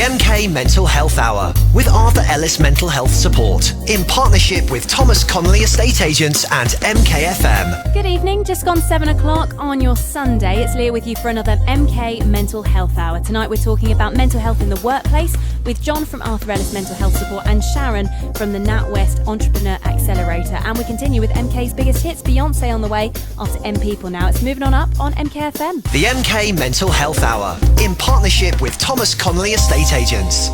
The MK Mental Health Hour with Arthur Ellis Mental Health Support in partnership with Thomas Connolly Estate Agents and MKFM. Good evening, just gone 7 o'clock on your Sunday. It's Leah with you for another MK Mental Health Hour. Tonight we're talking about mental health in the workplace with John from Arthur Ellis Mental Health Support and Sharon from the NatWest Entrepreneur Accelerator. And we continue with MK's biggest hits, Beyonce on the way after M People now. It's moving on up on MKFM. The MK Mental Health Hour in partnership with Thomas Connolly Estate Agents.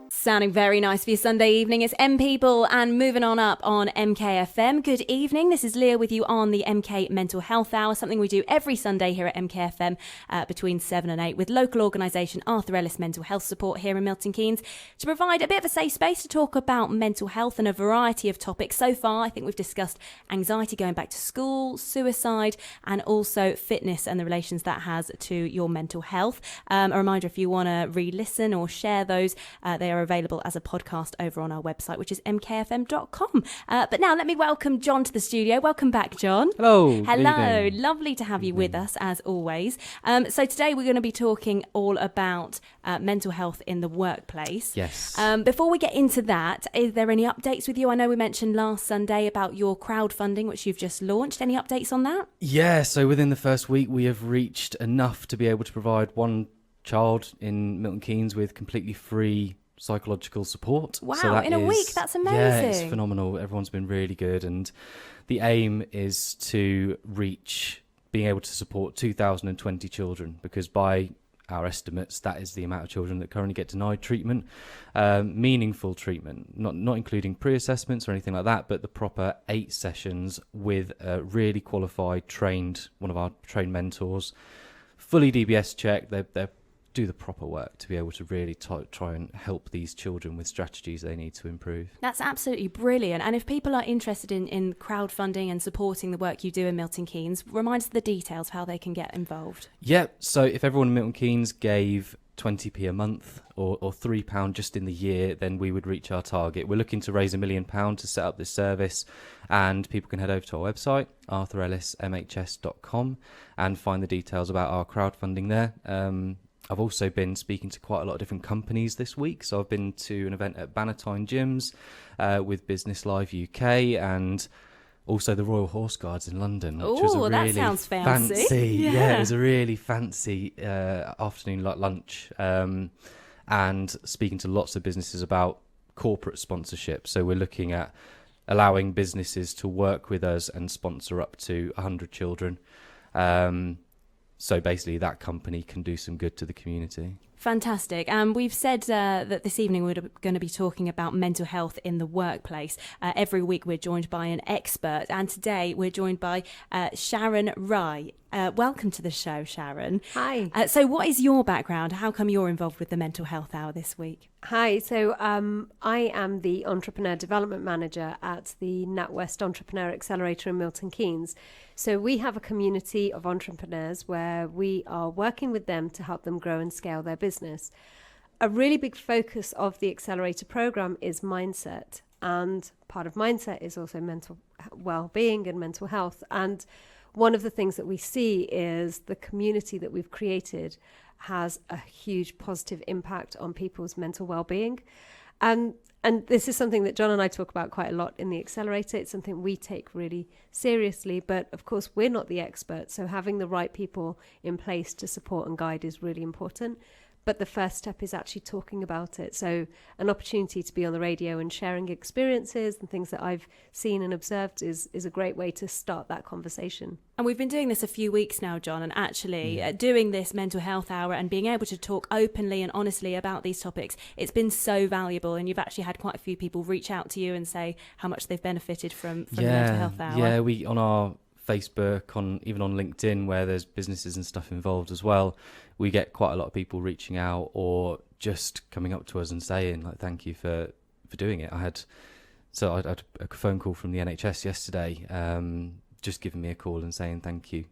Sounding very nice for your Sunday evening. It's M People and moving on up on MKFM. Good evening. This is Leah with you on the MK Mental Health Hour, something we do every Sunday here at MKFM between 7 and 8 with local organisation Arthur Ellis Mental Health Support here in Milton Keynes to provide a bit of a safe space to talk about mental health and a variety of topics. So far, I think we've discussed anxiety going back to school, suicide, and also fitness and the relations that has to your mental health. A reminder, if you want to re-listen or share those, they are available as a podcast over on our website, which is mkfm.com. But now let me welcome John to the studio. Welcome back, John. Hello. Hello. Lovely to have you with us, as always. So today we're going to be talking all about mental health in the workplace. Yes. Before we get into that, is there any updates with you? I know we mentioned last Sunday about your crowdfunding, which you've just launched. Any updates on that? Yeah, so within the first week, we have reached enough to be able to provide one child in Milton Keynes with completely free psychological support. Wow, so in a week, that's amazing. Yeah, it's phenomenal. Everyone's been really good, and the aim is to reach being able to support 2,020 children, because by our estimates, that is the amount of children that currently get denied treatment, meaningful treatment, not including pre-assessments or anything like that, but the proper 8 sessions with a really qualified, one of our trained mentors, fully DBS checked. They're do the proper work to be able to really try and help these children with strategies they need to improve. That's absolutely brilliant. And if people are interested in crowdfunding and supporting the work you do in Milton Keynes, remind us of the details of how they can get involved. Yeah, so if everyone in Milton Keynes gave 20p a month or £3 just in the year, then we would reach our target. We're looking to raise £1 million to set up this service, and people can head over to our website, arthurellismhs.com, and find the details about our crowdfunding there. I've also been speaking to quite a lot of different companies this week. So I've been to an event at Bannatyne Gyms with Business Live UK, and also the Royal Horse Guards in London, which was a really that sounds fancy. Yeah, it was a really fancy afternoon lunch, and speaking to lots of businesses about corporate sponsorship. So we're looking at allowing businesses to work with us and sponsor up to 100 children. So basically that company can do some good to the community. Fantastic. We've said that this evening we're going to be talking about mental health in the workplace. Every week we're joined by an expert, and today we're joined by Sharon Rye. Welcome to the show, Sharon. Hi. So what is your background? How come you're involved with the Mental Health Hour this week? Hi. So I am the Entrepreneur Development Manager at the NatWest Entrepreneur Accelerator in Milton Keynes. So we have a community of entrepreneurs where we are working with them to help them grow and scale their business. A really big focus of the Accelerator program is mindset. And part of mindset is also mental well-being and mental health. And one of the things that we see is the community that we've created has a huge positive impact on people's mental well-being. And this is something that John and I talk about quite a lot in the Accelerator. It's something we take really seriously, but of course we're not the experts. So having the right people in place to support and guide is really important. But the first step is actually talking about it. So an opportunity to be on the radio and sharing experiences and things that I've seen and observed is a great way to start that conversation. And we've been doing this a few weeks now, John, and actually doing this mental health hour and being able to talk openly and honestly about these topics, it's been so valuable. And you've actually had quite a few people reach out to you and say how much they've benefited from the mental health hour. Yeah, we on our Facebook, even on LinkedIn, where there's businesses and stuff involved as well, we get quite a lot of people reaching out or just coming up to us and saying, like, thank you for doing it. I had a phone call from the NHS yesterday, just giving me a call and saying thank you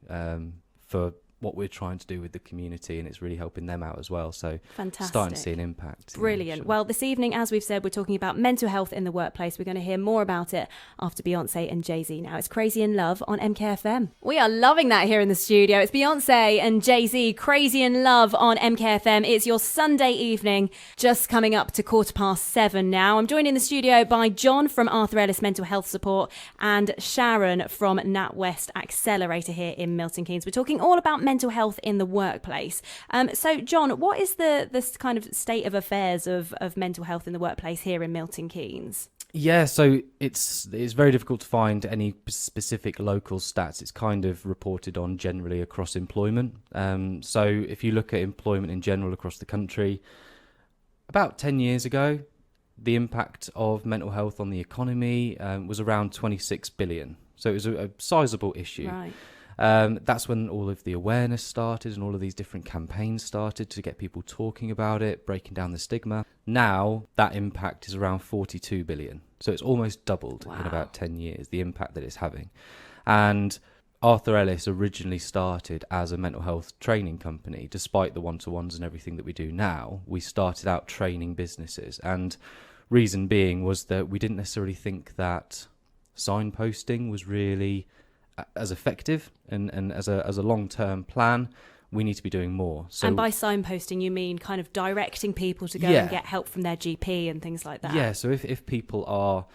for what we're trying to do with the community, and it's really helping them out as well. So Fantastic. starting to see an impact. Brilliant. Sure. Well, this evening, as we've said, we're talking about mental health in the workplace. We're going to hear more about it after Beyonce and Jay-Z. Now, it's Crazy in Love on MKFM. We are loving that here in the studio. It's Beyonce and Jay-Z, Crazy in Love on MKFM. It's your Sunday evening, just coming up to 7:15 now. I'm joined in the studio by John from Arthur Ellis Mental Health Support and Sharon from NatWest Accelerator here in Milton Keynes. We're talking all about mental health in the workplace. So, John, what is the kind of state of affairs of mental health in the workplace here in Milton Keynes? Yeah, so it's very difficult to find any specific local stats. It's kind of reported on generally across employment. So if you look at employment in general across the country, about 10 years ago, the impact of mental health on the economy was around 26 billion. So it was a sizable issue. Right. That's when all of the awareness started and all of these different campaigns started to get people talking about it, breaking down the stigma. Now that impact is around 42 billion. So it's almost doubled in about 10 years, the impact that it's having. And Arthur Ellis originally started as a mental health training company. Despite the one-to-ones and everything that we do now, we started out training businesses. And reason being was that we didn't necessarily think that signposting was really as effective and as a long-term plan. We need to be doing more. So, and by signposting, you mean kind of directing people to go and get help from their GP and things like that? Yeah, so if people are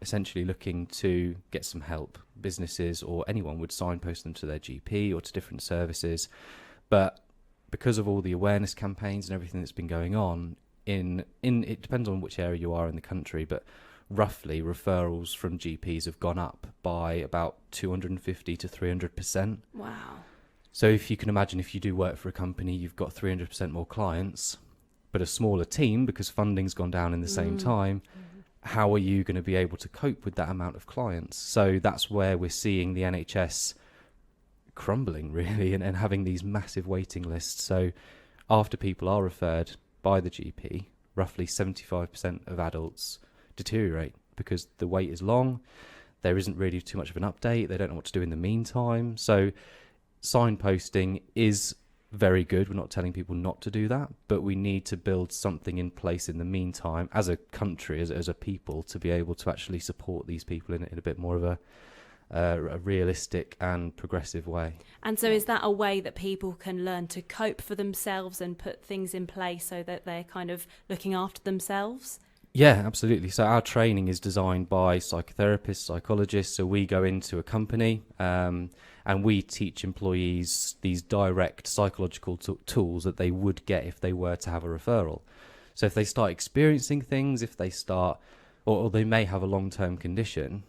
essentially looking to get some help, businesses or anyone would signpost them to their GP or to different services. But because of all the awareness campaigns and everything that's been going on, in it depends on which area you are in the country, but roughly referrals from GPs have gone up by about 250 to 300%. Wow. So if you can imagine, if you do work for a company, you've got 300% more clients, but a smaller team because funding's gone down in the same time. How are you going to be able to cope with that amount of clients? So that's where we're seeing the NHS crumbling, really, and having these massive waiting lists. So after people are referred by the GP, roughly 75% of adults deteriorate because the wait is long. There isn't really too much of an update. They don't know what to do in the meantime. So signposting is very good. We're not telling people not to do that, but we need to build something in place in the meantime as a country, as a people, to be able to actually support these people in a bit more of a realistic and progressive way. And so is that a way that people can learn to cope for themselves and put things in place so that they're kind of looking after themselves? Yeah, absolutely. So our training is designed by psychotherapists, psychologists. So we go into a company and we teach employees these direct psychological tools that they would get if they were to have a referral. So if they start experiencing things, if they start, or they may have a long-term condition,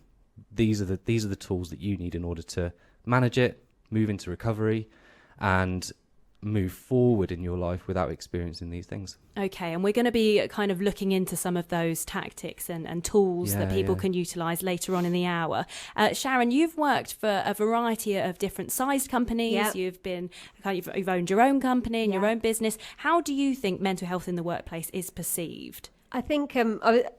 these are the tools that you need in order to manage it, move into recovery, and move forward in your life without experiencing these things. Okay, and we're going to be kind of looking into some of those tactics and tools that people can utilise later on in the hour. Sharon, you've worked for a variety of different sized companies. Yep. You've owned your own company and your own business. How do you think mental health in the workplace is perceived? I think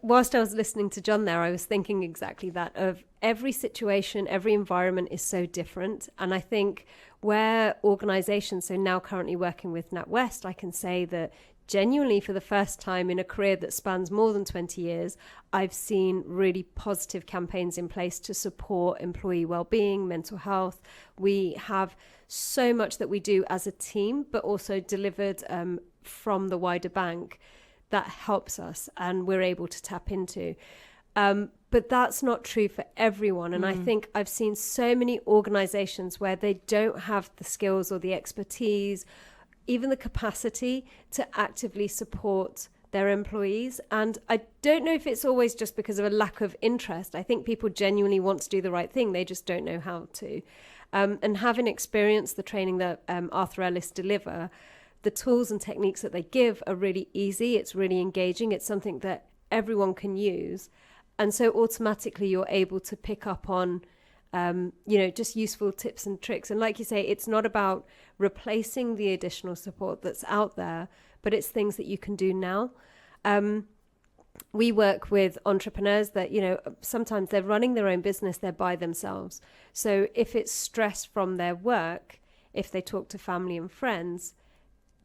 whilst I was listening to John there, I was thinking exactly that, of every situation, every environment is so different. And I think where organisations, so now currently working with NatWest, I can say that genuinely for the first time in a career that spans more than 20 years, I've seen really positive campaigns in place to support employee well-being, mental health. We have so much that we do as a team, but also delivered from the wider bank that helps us and we're able to tap into. But that's not true for everyone. And I think I've seen so many organizations where they don't have the skills or the expertise, even the capacity to actively support their employees. And I don't know if it's always just because of a lack of interest. I think people genuinely want to do the right thing. They just don't know how to. And having experienced the training that Arthur Ellis deliver, the tools and techniques that they give are really easy. It's really engaging. It's something that everyone can use. And so automatically you're able to pick up on, just useful tips and tricks. And like you say, it's not about replacing the additional support that's out there, but it's things that you can do now. We work with entrepreneurs that, sometimes they're running their own business, they're by themselves. So if it's stress from their work, if they talk to family and friends,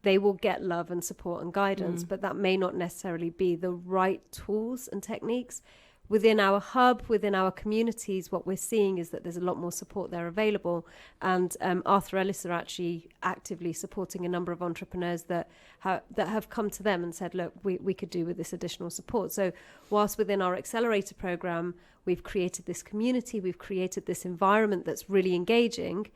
they will get love and support and guidance, but that may not necessarily be the right tools and techniques. Within our hub, within our communities, what we're seeing is that there's a lot more support there available. And Arthur Ellis are actually actively supporting a number of entrepreneurs that have come to them and said, look, we could do with this additional support. So whilst within our accelerator program, we've created this community, we've created this environment that's really engaging.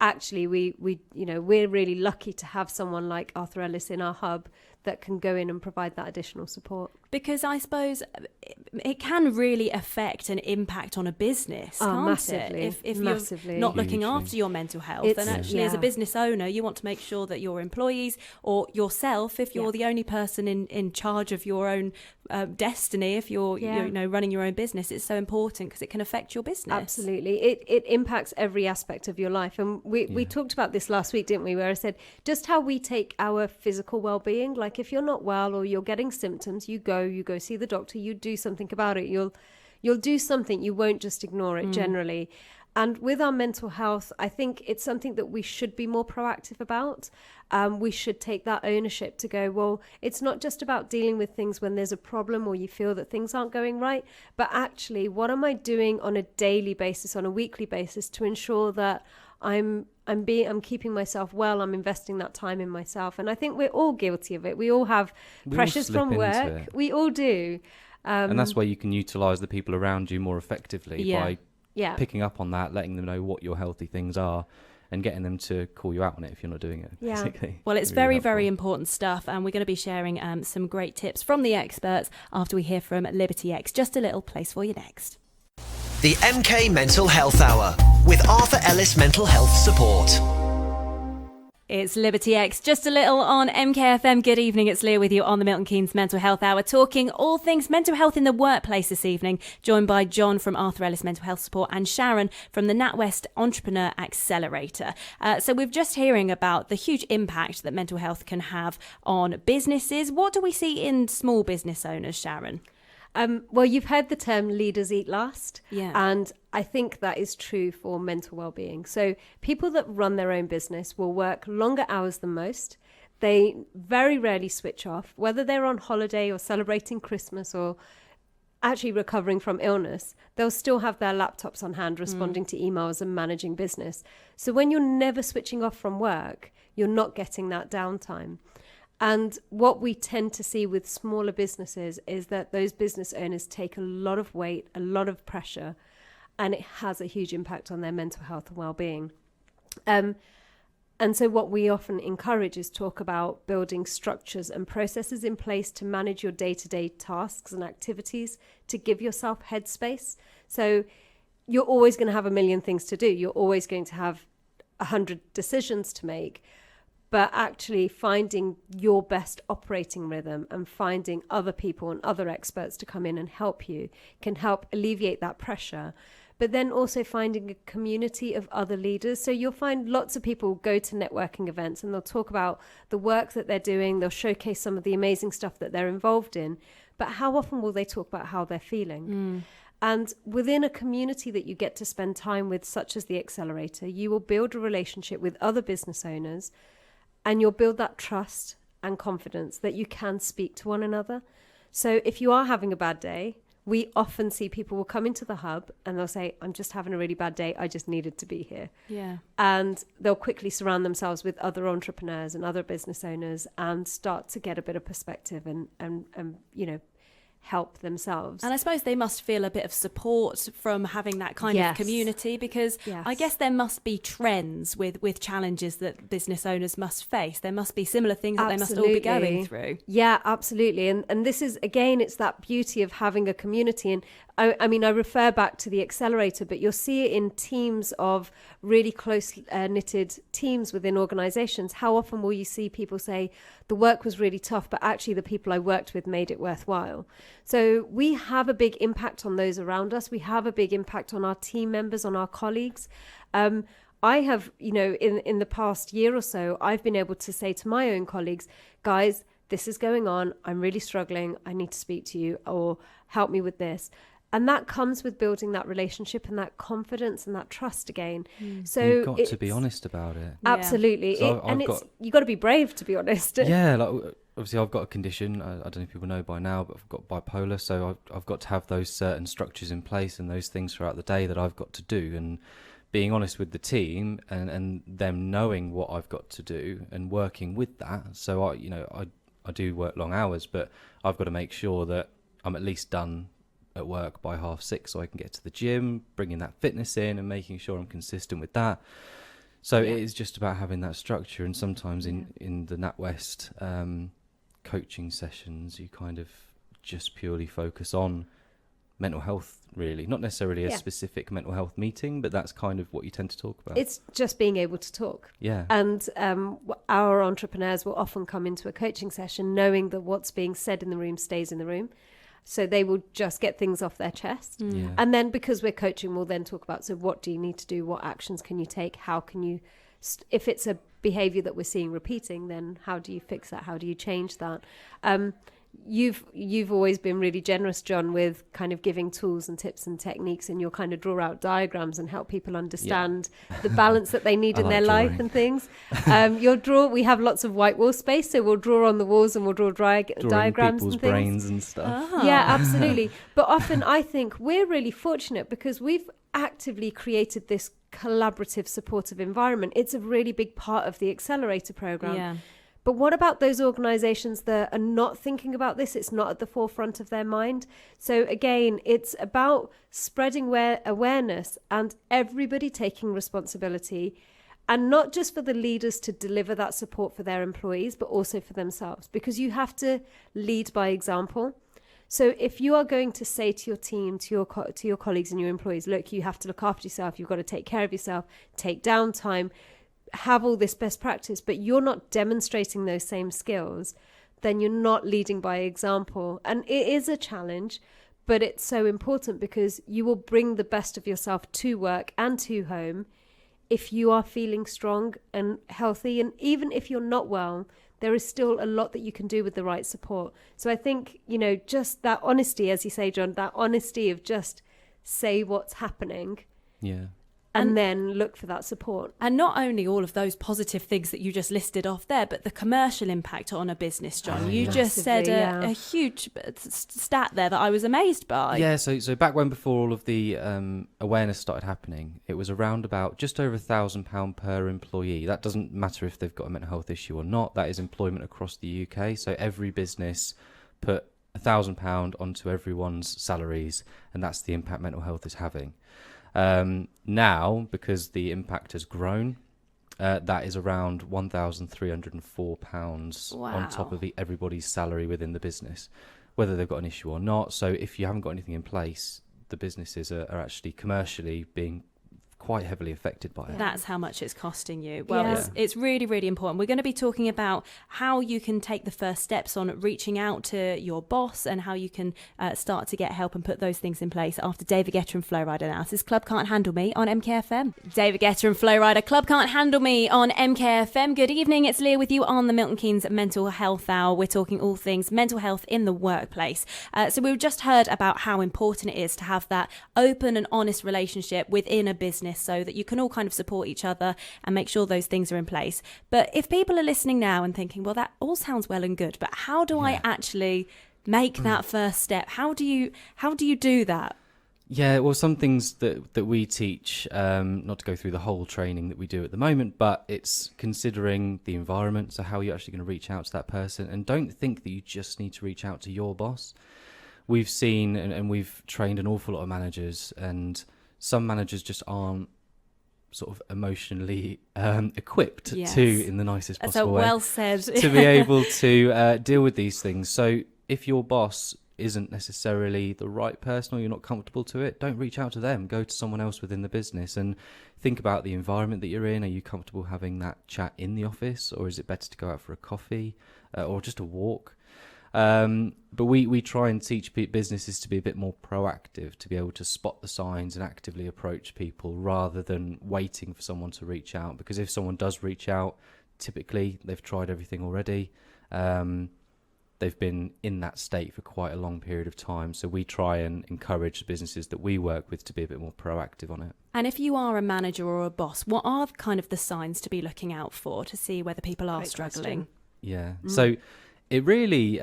Actually, we're really lucky to have someone like Arthur Ellis in our hub that can go in and provide that additional support. Because I suppose it can really affect and impact on a business, can't massively, it? If massively. you're not looking Hugely. after your mental health, then actually as a business owner, you want to make sure that your employees or yourself, if you're the only person in charge of your own destiny, if you're running your own business, it's so important because it can affect your business. Absolutely. It impacts every aspect of your life. And we talked about this last week, didn't we, where I said just how we take our physical well-being. Like if you're not well or you're getting symptoms, you go see the doctor, you do something about it. You'll do something. You won't just ignore it generally. And with our mental health, I think it's something that we should be more proactive about. We should take that ownership to go, well, it's not just about dealing with things when there's a problem or you feel that things aren't going right, but actually, what am I doing on a daily basis, on a weekly basis to ensure that I'm keeping myself well, I'm investing that time in myself. And I think we're all guilty of it. We all have pressures from work. We all do. And that's where you can utilise the people around you more effectively by picking up on that, letting them know what your healthy things are and getting them to call you out on it if you're not doing it, basically. Well, it's really very important stuff, and we're going to be sharing some great tips from the experts after we hear from Liberty X. Just a little place for you next. The MK Mental Health Hour with Arthur Ellis Mental Health Support. It's Liberty X, just a little on MKFM. Good evening, it's Leah with you on the Milton Keynes Mental Health Hour, talking all things mental health in the workplace this evening, joined by John from Arthur Ellis Mental Health Support and Sharon from the NatWest Entrepreneur Accelerator. So we're just hearing about the huge impact that mental health can have on businesses. What do we see in small business owners, Sharon? Well, you've heard the term leaders eat last. Yeah. And I think that is true for mental well-being. So people that run their own business will work longer hours than most. They very rarely switch off, whether they're on holiday or celebrating Christmas or actually recovering from illness. They'll still have their laptops on hand, responding to emails and managing business. So when you're never switching off from work, you're not getting that downtime. And what we tend to see with smaller businesses is that those business owners take a lot of weight, a lot of pressure, and it has a huge impact on their mental health and well-being. And so what we often encourage is talk about building structures and processes in place to manage your day-to-day tasks and activities, to give yourself headspace. So you're always going to have a million things to do. You're always going to have 100 decisions to make. But actually finding your best operating rhythm and finding other people and other experts to come in and help you can help alleviate that pressure. But then also finding a community of other leaders. So you'll find lots of people go to networking events and they'll talk about the work that they're doing. They'll showcase some of the amazing stuff that they're involved in. But how often will they talk about how they're feeling? And within a community that you get to spend time with, such as the Accelerator, you will build a relationship with other business owners. And you'll build that trust and confidence that you can speak to one another. So if you are having a bad day, we often see people will come into the hub and they'll say, I'm just having a really bad day. I just needed to be here. Yeah. And they'll quickly surround themselves with other entrepreneurs and other business owners and start to get a bit of perspective and help themselves. And I suppose they must feel a bit of support from having that kind of community, because I guess there must be trends with challenges that business owners must face. There must be similar things that they must all be going through. Yeah, absolutely. And this is, again, it's that beauty of having a community. And I mean, I refer back to the Accelerator, but you'll see it in teams of really close knitted teams within organizations. How often will you see people say, the work was really tough, but actually the people I worked with made it worthwhile? So we have a big impact on those around us. We have a big impact on our team members, on our colleagues. I have, in the past year or so, I've been able to say to my own colleagues, guys, this is going on. I'm really struggling. I need to speak to you, or help me with this. And that comes with building that relationship and that confidence and that trust again. So you've got to be honest about it. Absolutely. So You've got to be brave, to be honest. Yeah, like obviously I've got a condition, I don't know if people know by now, but I've got bipolar, so I've got to have those certain structures in place and those things throughout the day that I've got to do, and being honest with the team and them knowing what I've got to do and working with that. So I do work long hours, but I've got to make sure that I'm at least done at work by 6:30 so I can get to the gym, bringing that fitness in and making sure I'm consistent with that. So it is just about having that structure, and sometimes in the NatWest coaching sessions you kind of just purely focus on mental health, really, not necessarily a specific mental health meeting, but that's kind of what you tend to talk about. It's just being able to talk. And our entrepreneurs will often come into a coaching session knowing that what's being said in the room stays in the room. So they will just get things off their chest. And then because we're coaching, we'll then talk about, so what do you need to do? What actions can you take? How can you, if it's a behavior that we're seeing repeating, then how do you fix that? How do you change that? You've always been really generous, John, with kind of giving tools and tips and techniques, and you'll kind of draw out diagrams and help people understand the balance that they need in their life and things. We have lots of white wall space, so we'll draw on the walls and we'll draw diagrams people's and things. brains and stuff. Yeah, absolutely. But often I think we're really fortunate because we've actively created this collaborative, supportive environment. It's a really big part of the accelerator program. Yeah. But what about those organisations that are not thinking about this? It's not at the forefront of their mind. So again, it's about spreading awareness and everybody taking responsibility, and not just for the leaders to deliver that support for their employees, but also for themselves, because you have to lead by example. So if you are going to say to your team, to your colleagues and your employees, look, you have to look after yourself, you've got to take care of yourself, take downtime, have all this best practice, but you're not demonstrating those same skills, then you're not leading by example. And it is a challenge, but it's so important because you will bring the best of yourself to work and to home if you are feeling strong and healthy. And even if you're not well, there is still a lot that you can do with the right support. So I think, just that honesty, as you say, John, that honesty of just say what's happening. Yeah. And then look for that support. And not only all of those positive things that you just listed off there, but the commercial impact on a business, John. You just said a huge stat there that I was amazed by. Yeah, so back before all of the awareness started happening, it was around about just over £1,000 per employee. That doesn't matter if they've got a mental health issue or not. That is employment across the UK. So every business put £1,000 onto everyone's salaries, and that's the impact mental health is having. Now, because the impact has grown, that is around £1,304 on top of everybody's salary within the business, whether they've got an issue or not. So if you haven't got anything in place, the businesses are actually commercially being quite heavily affected by it. That's how much it's costing you. Well, it's really, really important. We're going to be talking about how you can take the first steps on reaching out to your boss and how you can start to get help and put those things in place after David Guetta and Flow Rider now. This is Club Can't Handle Me on MKFM. David Guetta and Flow Rider, Club Can't Handle Me on MKFM. Good evening, it's Leah with you on the Milton Keynes Mental Health Hour. We're talking all things mental health in the workplace. So we've just heard about how important it is to have that open and honest relationship within a business, so that you can all kind of support each other and make sure those things are in place. But if people are listening now and thinking, well, that all sounds well and good, but how do I actually make that first step? How do you do that? Yeah, well, some things that we teach, not to go through the whole training that we do at the moment, but it's considering the environment, so how you're actually going to reach out to that person. And don't think that you just need to reach out to your boss. We've seen and we've trained an awful lot of managers, and some managers just aren't sort of emotionally equipped to, in the nicest possible way, well said, to be able to deal with these things. So if your boss isn't necessarily the right person or you're not comfortable to it, don't reach out to them. Go to someone else within the business and think about the environment that you're in. Are you comfortable having that chat in the office, or is it better to go out for a coffee or just a walk? But we try and teach businesses to be a bit more proactive, to be able to spot the signs and actively approach people rather than waiting for someone to reach out. Because if someone does reach out, typically they've tried everything already. they've been in that state for quite a long period of time. So we try and encourage the businesses that we work with to be a bit more proactive on it. And if you are a manager or a boss, what are kind of the signs to be looking out for to see whether people are struggling? Yeah. So it really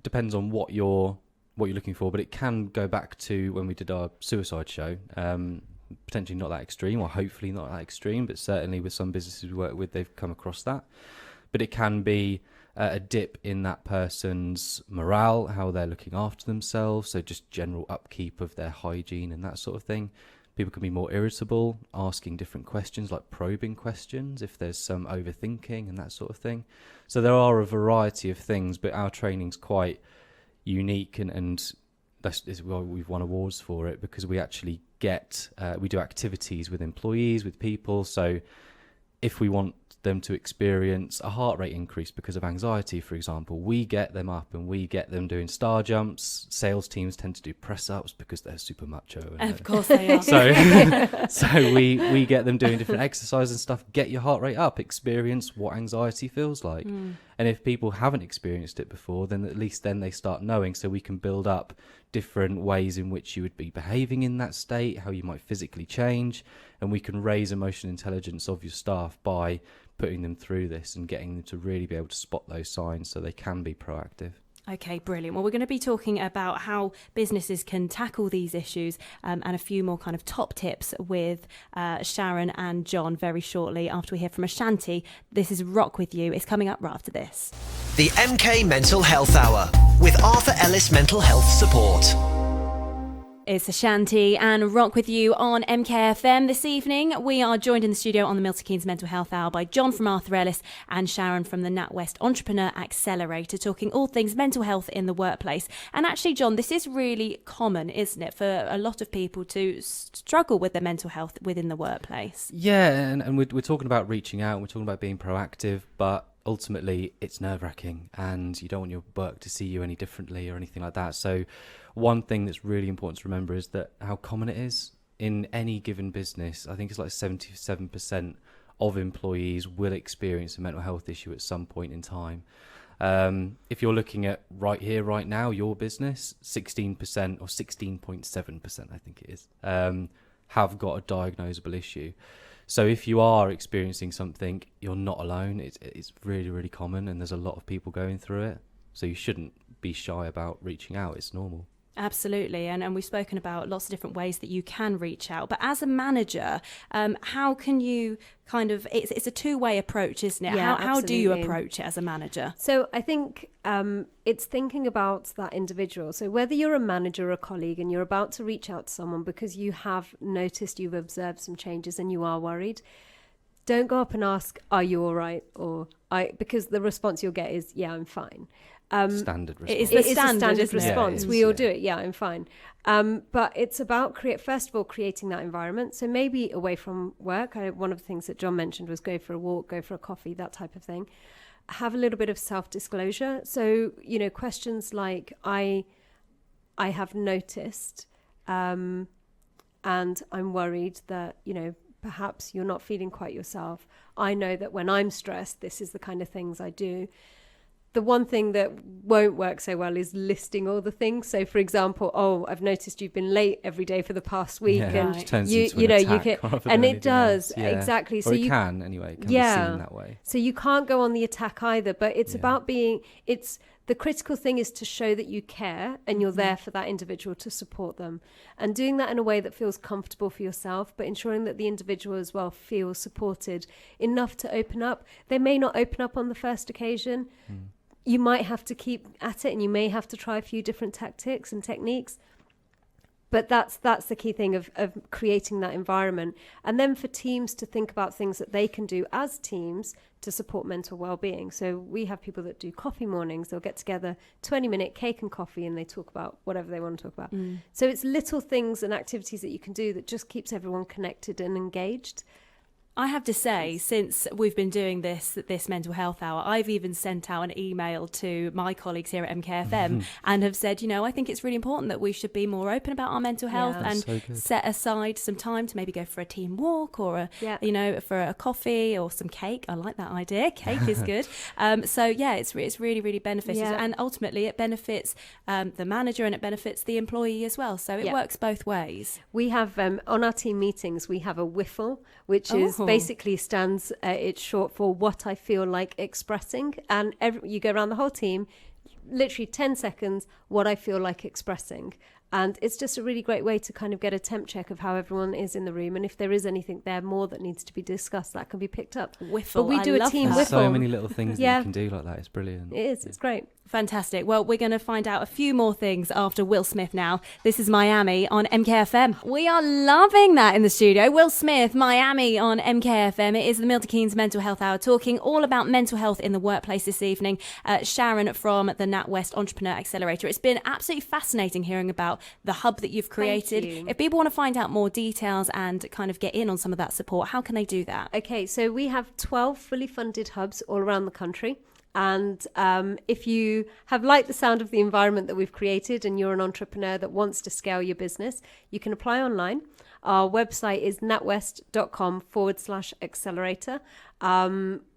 depends on what you're looking for, but it can go back to when we did our suicide show. Potentially not that extreme, or hopefully not that extreme, but certainly with some businesses we work with, they've come across that. But it can be a dip in that person's morale, how they're looking after themselves, so just general upkeep of their hygiene and that sort of thing. People can be more irritable, asking different questions, like probing questions, if there's some overthinking and that sort of thing. So there are a variety of things, but our training's quite unique, and that's why we've won awards for it, because we actually we do activities with employees, with people. So if we want them to experience a heart rate increase because of anxiety, for example, we get them up and we get them doing star jumps. Sales teams tend to do press ups because they're super macho. And of course they are. So we get them doing different exercises and stuff. Get your heart rate up, experience what anxiety feels like. And if people haven't experienced it before, then at least then they start knowing, so we can build up different ways in which you would be behaving in that state, how you might physically change, and we can raise emotional intelligence of your staff by putting them through this and getting them to really be able to spot those signs so they can be proactive. Okay, brilliant. Well, we're going to be talking about how businesses can tackle these issues and a few more kind of top tips with Sharon and John very shortly after we hear from Ashanti. This is Rock With You. It's coming up right after this. The MK Mental Health Hour with Arthur Ellis Mental Health Support. It's Ashanti and Rock With You on MKFM. This evening, we are joined in the studio on the Milton Keynes Mental Health Hour by John from Arthur Ellis and Sharon from the NatWest Entrepreneur Accelerator, talking all things mental health in the workplace. And actually, John, this is really common, isn't it, for a lot of people to struggle with their mental health within the workplace? Yeah, and we're talking about reaching out, and we're talking about being proactive, but ultimately it's nerve-wracking and you don't want your work to see you any differently or anything like that. So one thing that's really important to remember is that how common it is in any given business. I think it's like 77% of employees will experience a mental health issue at some point in time. If you're looking at right here, right now, your business, 16% or 16.7%, I think it is, have got a diagnosable issue. So if you are experiencing something, you're not alone. It's really, really common, and there's a lot of people going through it. So you shouldn't be shy about reaching out. It's normal. Absolutely. And we've spoken about lots of different ways that you can reach out. But as a manager, how can you kind of, it's a two-way approach, isn't it? Yeah, how do you approach it as a manager? So I think it's thinking about that individual. So whether you're a manager or a colleague and you're about to reach out to someone because you have noticed, you've observed some changes and you are worried, don't go up and ask, are you all right? Because the response you'll get is, yeah, I'm fine. Standard response. It's a standard response. Yeah, we all do it. Yeah, I'm fine. But it's about first of all, creating that environment. So maybe away from work, one of the things that John mentioned was go for a walk, go for a coffee, that type of thing. Have a little bit of self-disclosure. So, questions like, I have noticed, and I'm worried that, perhaps you're not feeling quite yourself. I know that when I'm stressed, this is the kind of things I do. The one thing that won't work so well is listing all the things. So, for example, I've noticed you've been late every day for the past week, and you can, and it does exactly. So you can anyway. It can be seen that way. So you can't go on the attack either. But it's about the critical thing is to show that you care and you're there for that individual to support them, and doing that in a way that feels comfortable for yourself, but ensuring that the individual as well feels supported enough to open up. They may not open up on the first occasion. You might have to keep at it, and you may have to try a few different tactics and techniques. But that's the key thing of creating that environment. And then for teams to think about things that they can do as teams to support mental well-being. So we have people that do coffee mornings. They'll get together, 20-minute cake and coffee, and they talk about whatever they want to talk about. So it's little things and activities that you can do that just keeps everyone connected and engaged. I have to say, since we've been doing this mental health hour, I've even sent out an email to my colleagues here at MKFM and have said, I think it's really important that we should be more open about our mental health and set aside some time to maybe go for a team walk or for a coffee or some cake. I like that idea. Cake is good. It's really, really beneficial, and ultimately it benefits the manager and it benefits the employee as well. So it works both ways. We have on our team meetings we have a WIFL, which is basically stands, it's short for what I feel like expressing. And you go around the whole team, literally 10 seconds, what I feel like expressing. And it's just a really great way to kind of get a temp check of how everyone is in the room. And if there is anything there more that needs to be discussed, that can be picked up. Whiffle. But we do a team whiffle. So many little things that you can do like that. It's brilliant. It is. It's great. Fantastic. Well, we're going to find out a few more things after Will Smith now. This is Miami on MKFM. We are loving that in the studio. Will Smith, Miami on MKFM. It is the Milton Keynes Mental Health Hour, talking all about mental health in the workplace this evening. Sharon from the NatWest Entrepreneur Accelerator. It's been absolutely fascinating hearing about the hub that you've created. If people want to find out more details and kind of get in on some of that support, how can they do that? Okay, so we have 12 fully funded hubs all around the country. And if you have liked the sound of the environment that we've created and you're an entrepreneur that wants to scale your business, you can apply online. Our website is natwest.com/accelerator.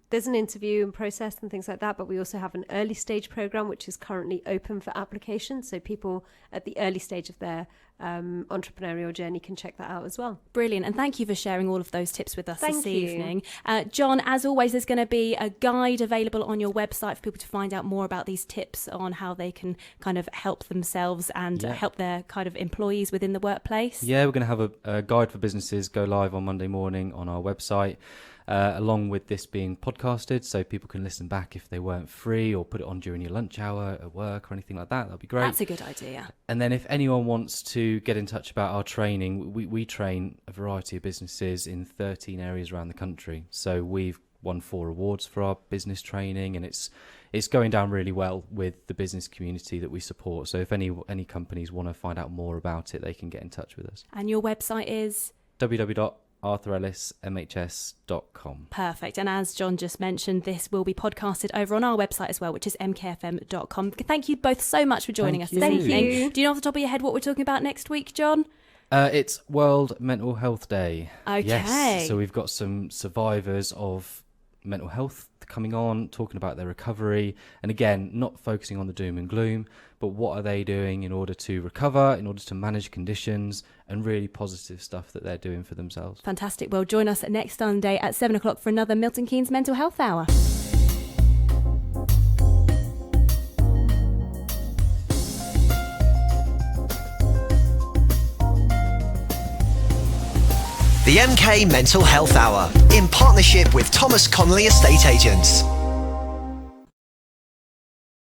There's an interview and process and things like that, but we also have an early stage program which is currently open for application. So people at the early stage of their entrepreneurial journey can check that out as well. Brilliant. And thank you for sharing all of those tips with us this evening. John, as always, there's going to be a guide available on your website for people to find out more about these tips on how they can kind of help themselves and help their kind of employees within the workplace. Yeah, we're going to have a guide for businesses go live on Monday morning on our website. Along with this being podcasted, so people can listen back if they weren't free, or put it on during your lunch hour at work or anything like that. That'd be great. That's a good idea. And then if anyone wants to get in touch about our training, we train a variety of businesses in 13 areas around the country. So we've won 4 awards for our business training, and it's going down really well with the business community that we support. So if any companies want to find out more about it, they can get in touch with us. And your website is www.arthurellismhs.com. Perfect. And as John just mentioned, this will be podcasted over on our website as well, which is mkfm.com. Thank you both so much for joining us this evening. Thank you. Do you know off the top of your head what we're talking about next week, John? It's World Mental Health Day. Okay. Yes. So we've got some survivors of mental health coming on, talking about their recovery, and again, not focusing on the doom and gloom, but what are they doing in order to recover, in order to manage conditions, and really positive stuff that they're doing for themselves. Fantastic. Well, join us next Sunday at 7 o'clock for another Milton Keynes Mental Health Hour. The MK Mental Health Hour, in partnership with Thomas Connolly Estate Agents.